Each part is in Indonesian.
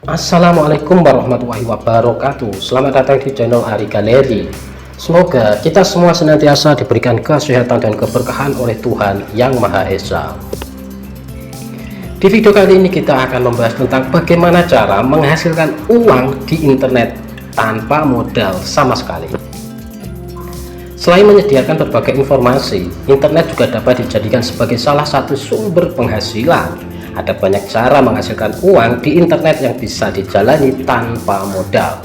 Assalamualaikum warahmatullahi wabarakatuh. Selamat datang di channel Ari Galeri. Semoga kita semua senantiasa diberikan kesehatan dan keberkahan oleh Tuhan Yang Maha Esa. Di video kali ini kita akan membahas tentang bagaimana cara menghasilkan uang di internet tanpa modal sama sekali. Selain menyediakan berbagai informasi, internet juga dapat dijadikan sebagai salah satu sumber penghasilan. Ada banyak cara menghasilkan uang di internet yang bisa dijalani tanpa modal.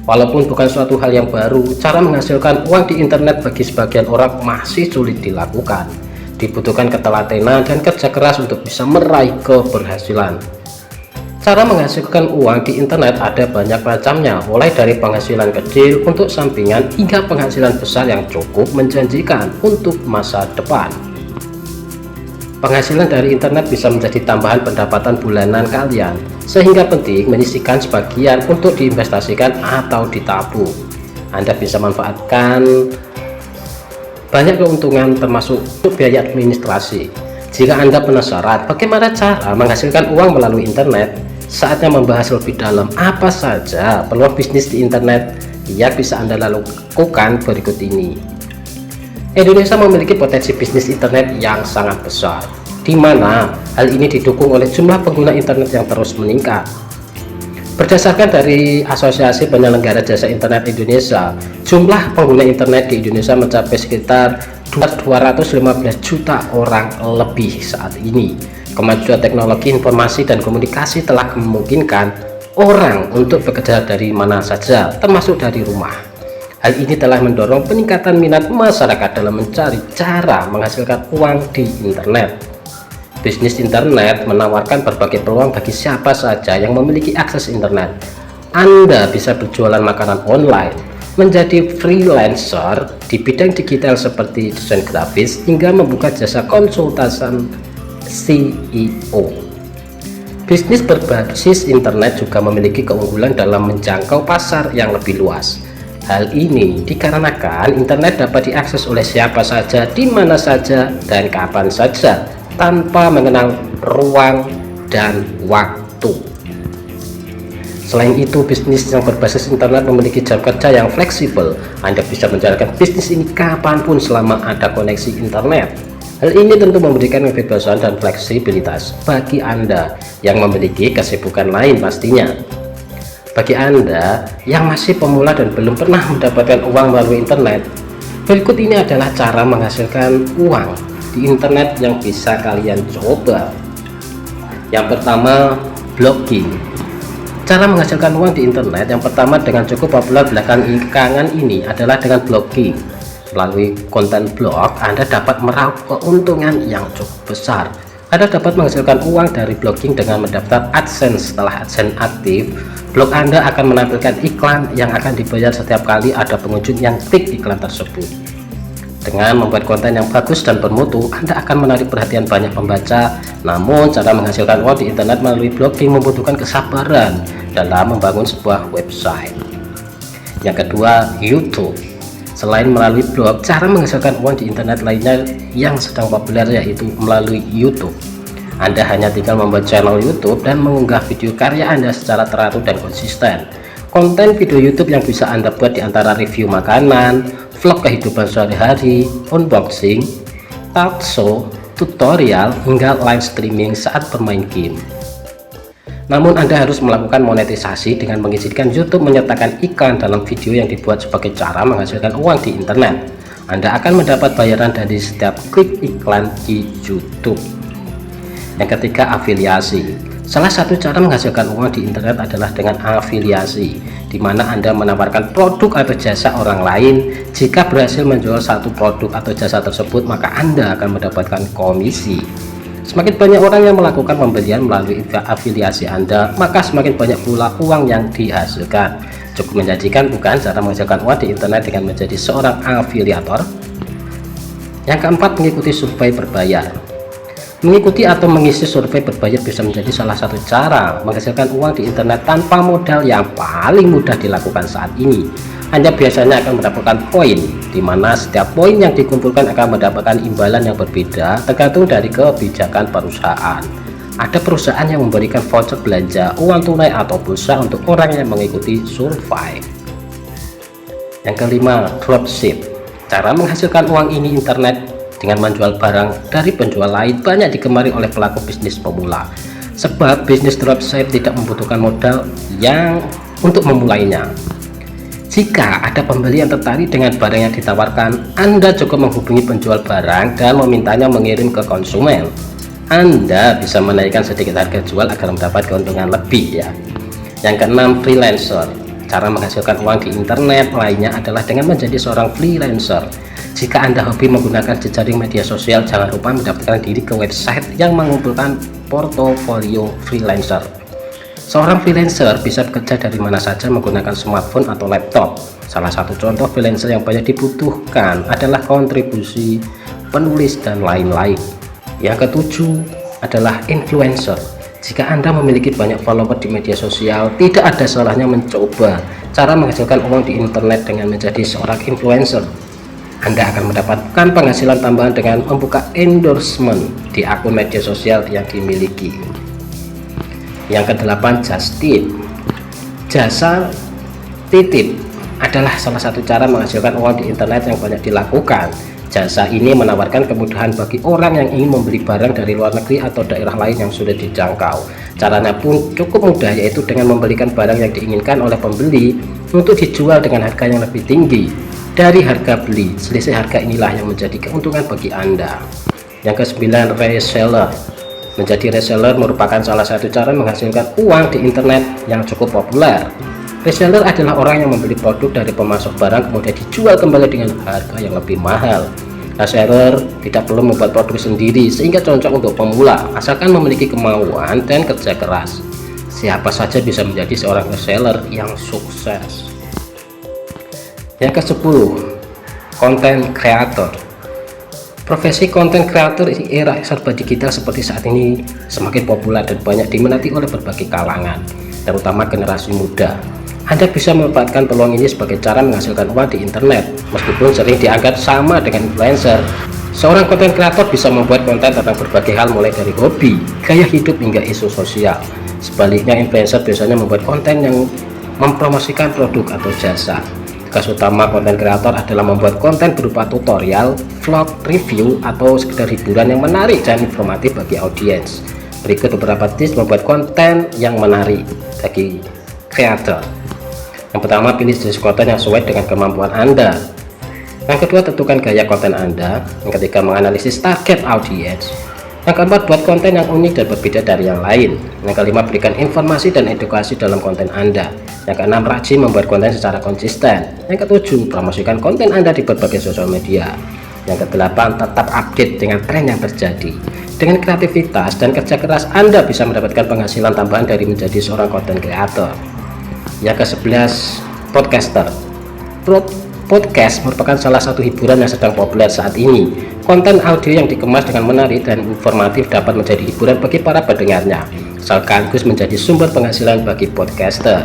Walaupun bukan suatu hal yang baru, cara menghasilkan uang di internet bagi sebagian orang masih sulit dilakukan. Dibutuhkan ketelatenan dan kerja keras untuk bisa meraih keberhasilan. Cara menghasilkan uang di internet ada banyak macamnya, mulai dari penghasilan kecil untuk sampingan hingga penghasilan besar yang cukup menjanjikan untuk masa depan. Penghasilan dari internet bisa menjadi tambahan pendapatan bulanan kalian, sehingga penting menyisihkan sebagian untuk diinvestasikan atau ditabung. Anda bisa manfaatkan banyak keuntungan termasuk untuk biaya administrasi. Jika Anda penasaran bagaimana cara menghasilkan uang melalui internet, saatnya membahas lebih dalam apa saja peluang bisnis di internet yang bisa Anda lakukan berikut ini. Indonesia memiliki potensi bisnis internet yang sangat besar, di mana hal ini didukung oleh jumlah pengguna internet yang terus meningkat. Berdasarkan dari Asosiasi Penyelenggara Jasa Internet Indonesia, jumlah pengguna internet di Indonesia mencapai sekitar 215 juta orang lebih saat ini. Kemajuan teknologi informasi dan komunikasi telah memungkinkan orang untuk bekerja dari mana saja, termasuk dari rumah. Hal ini telah mendorong peningkatan minat masyarakat dalam mencari cara menghasilkan uang di internet. Bisnis internet menawarkan berbagai peluang bagi siapa saja yang memiliki akses internet. Anda bisa berjualan makanan online, menjadi freelancer di bidang digital seperti desain grafis, hingga membuka jasa konsultan CEO. Bisnis berbasis internet juga memiliki keunggulan dalam menjangkau pasar yang lebih luas. Hal ini dikarenakan internet dapat diakses oleh siapa saja, di mana saja, dan kapan saja, tanpa mengenal ruang dan waktu. Selain itu, bisnis yang berbasis internet memiliki jam kerja yang fleksibel. Anda bisa menjalankan bisnis ini kapanpun selama ada koneksi internet. Hal ini tentu memberikan kebebasan dan fleksibilitas bagi Anda yang memiliki kesibukan lain pastinya. Bagi Anda yang masih pemula dan belum pernah mendapatkan uang melalui internet, berikut ini adalah cara menghasilkan uang di internet yang bisa kalian coba. Yang pertama, blogging. Cara menghasilkan uang di internet yang pertama dengan cukup populer belakangan ini adalah dengan blogging. Melalui konten blog, Anda dapat meraup keuntungan yang cukup besar. Anda dapat menghasilkan uang dari blogging dengan mendaftar AdSense. Setelah AdSense aktif, blog Anda akan menampilkan iklan yang akan dibayar setiap kali ada pengunjung yang klik iklan tersebut. Dengan membuat konten yang bagus dan bermutu, Anda akan menarik perhatian banyak pembaca. Namun, cara menghasilkan uang di internet melalui blogging membutuhkan kesabaran dalam membangun sebuah website. Yang kedua, YouTube. Selain melalui blog, cara menghasilkan uang di internet lainnya yang sedang populer yaitu melalui YouTube. Anda hanya tinggal membuat channel YouTube dan mengunggah video karya Anda secara teratur dan konsisten. Konten video YouTube yang bisa Anda buat diantara review makanan, vlog kehidupan sehari-hari, unboxing, talk show, tutorial, hingga live streaming saat bermain game. Namun Anda harus melakukan monetisasi dengan mengizinkan YouTube menyertakan iklan dalam video yang dibuat sebagai cara menghasilkan uang di internet. Anda akan mendapat bayaran dari setiap klik iklan di YouTube. Yang ketiga, afiliasi. Salah satu cara menghasilkan uang di internet adalah dengan afiliasi, di mana Anda menawarkan produk atau jasa orang lain. Jika berhasil menjual satu produk atau jasa tersebut, maka Anda akan mendapatkan komisi. Semakin banyak orang yang melakukan pembelian melalui afiliasi Anda, maka semakin banyak pula uang yang dihasilkan. Cukup menjanjikan bukan cara menghasilkan uang di internet dengan menjadi seorang afiliator? Yang keempat, mengikuti survei berbayar. Mengikuti atau mengisi survei berbayar bisa menjadi salah satu cara menghasilkan uang di internet tanpa modal yang paling mudah dilakukan saat ini. Anda biasanya akan mendapatkan poin, di mana setiap poin yang dikumpulkan akan mendapatkan imbalan yang berbeda tergantung dari kebijakan perusahaan. Ada perusahaan yang memberikan voucher belanja, uang tunai atau pulsa untuk orang yang mengikuti survei. Yang kelima, dropship. Cara menghasilkan uang ini internet dengan menjual barang dari penjual lain banyak digemari oleh pelaku bisnis pemula. Sebab bisnis dropship tidak membutuhkan modal yang untuk memulainya. Jika ada pembeli yang tertarik dengan barang yang ditawarkan, Anda cukup menghubungi penjual barang dan memintanya mengirim ke konsumen. Anda bisa menaikkan sedikit harga jual agar mendapat keuntungan lebih ya. Yang keenam, freelancer. Cara menghasilkan uang di internet lainnya adalah dengan menjadi seorang freelancer. Jika Anda hobi menggunakan jejaring media sosial, jangan lupa mendaftarkan diri ke website yang mengumpulkan portofolio freelancer. Seorang freelancer bisa bekerja dari mana saja menggunakan smartphone atau laptop. Salah satu contoh freelancer yang banyak dibutuhkan adalah kontribusi, penulis, dan lain-lain. Yang ketujuh adalah influencer. Jika Anda memiliki banyak follower di media sosial, tidak ada salahnya mencoba cara menghasilkan uang di internet dengan menjadi seorang influencer. Anda akan mendapatkan penghasilan tambahan dengan membuka endorsement di akun media sosial yang dimiliki. Yang kedelapan, just tip. Jasa titip adalah salah satu cara menghasilkan uang di internet yang banyak dilakukan. Jasa ini menawarkan kemudahan bagi orang yang ingin membeli barang dari luar negeri atau daerah lain yang sudah dijangkau. Caranya pun cukup mudah, yaitu dengan membelikan barang yang diinginkan oleh pembeli untuk dijual dengan harga yang lebih tinggi dari harga beli. Selisih harga inilah yang menjadi keuntungan bagi Anda. Yang kesembilan, reseller. Menjadi reseller merupakan salah satu cara menghasilkan uang di internet yang cukup populer. Reseller adalah orang yang membeli produk dari pemasok barang kemudian dijual kembali dengan harga yang lebih mahal. Reseller tidak perlu membuat produk sendiri sehingga cocok untuk pemula, asalkan memiliki kemauan dan kerja keras. Siapa saja bisa menjadi seorang reseller yang sukses. Yang ke-10, content creator. Profesi content creator di era serba digital seperti saat ini semakin populer dan banyak diminati oleh berbagai kalangan, terutama generasi muda. Anda bisa memanfaatkan peluang ini sebagai cara menghasilkan uang di internet, meskipun sering dianggap sama dengan influencer. Seorang content creator bisa membuat konten tentang berbagai hal mulai dari hobi, gaya hidup hingga isu sosial. Sebaliknya, influencer biasanya membuat konten yang mempromosikan produk atau jasa. Tugas utama konten kreator adalah membuat konten berupa tutorial, vlog, review, atau sekedar hiburan yang menarik dan informatif bagi audiens. Berikut beberapa tips membuat konten yang menarik bagi kreator. Yang pertama, pilih jenis konten yang sesuai dengan kemampuan Anda. Yang kedua, tentukan gaya konten Anda. Yang ketiga, menganalisis target audiens. Yang keempat, buat konten yang unik dan berbeda dari yang lain. Yang kelima, berikan informasi dan edukasi dalam konten Anda. Yang keenam, rajin membuat konten secara konsisten. Yang ketujuh, promosikan konten Anda di berbagai sosial media. Yang kedelapan, tetap update dengan tren yang terjadi. Dengan kreativitas dan kerja keras, Anda bisa mendapatkan penghasilan tambahan dari menjadi seorang konten kreator. Yang ke-11, podcaster. Podcast merupakan salah satu hiburan yang sedang populer saat ini. Konten audio yang dikemas dengan menarik dan informatif dapat menjadi hiburan bagi para pendengarnya, sekaligus menjadi sumber penghasilan bagi podcaster.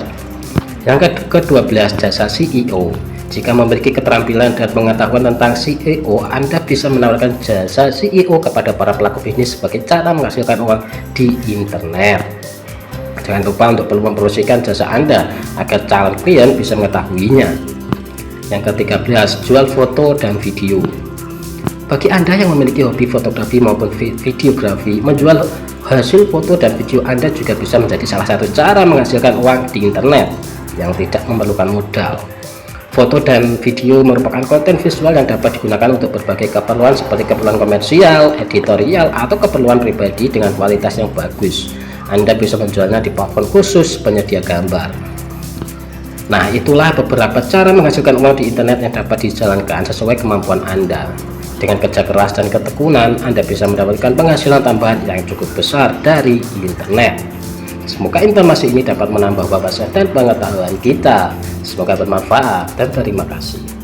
Yang ke-12, jasa CEO. Jika memiliki keterampilan dan pengetahuan tentang CEO, Anda bisa menawarkan jasa CEO kepada para pelaku bisnis sebagai cara menghasilkan uang di internet. Jangan lupa untuk mempromosikan jasa Anda agar calon klien bisa mengetahuinya. Yang ke-13, jual foto dan video. Bagi Anda yang memiliki hobi fotografi maupun videografi, menjual hasil foto dan video Anda juga bisa menjadi salah satu cara menghasilkan uang di internet yang tidak memerlukan modal. Foto dan video merupakan konten visual yang dapat digunakan untuk berbagai keperluan seperti keperluan komersial, editorial, atau keperluan pribadi dengan kualitas yang bagus. Anda bisa menjualnya di platform khusus penyedia gambar. Nah, itulah beberapa cara menghasilkan uang di internet yang dapat dijalankan sesuai kemampuan Anda. Dengan kerja keras dan ketekunan, Anda bisa mendapatkan penghasilan tambahan yang cukup besar dari internet. Semoga informasi ini dapat menambah wawasan dan pengetahuan kita. Semoga bermanfaat dan terima kasih.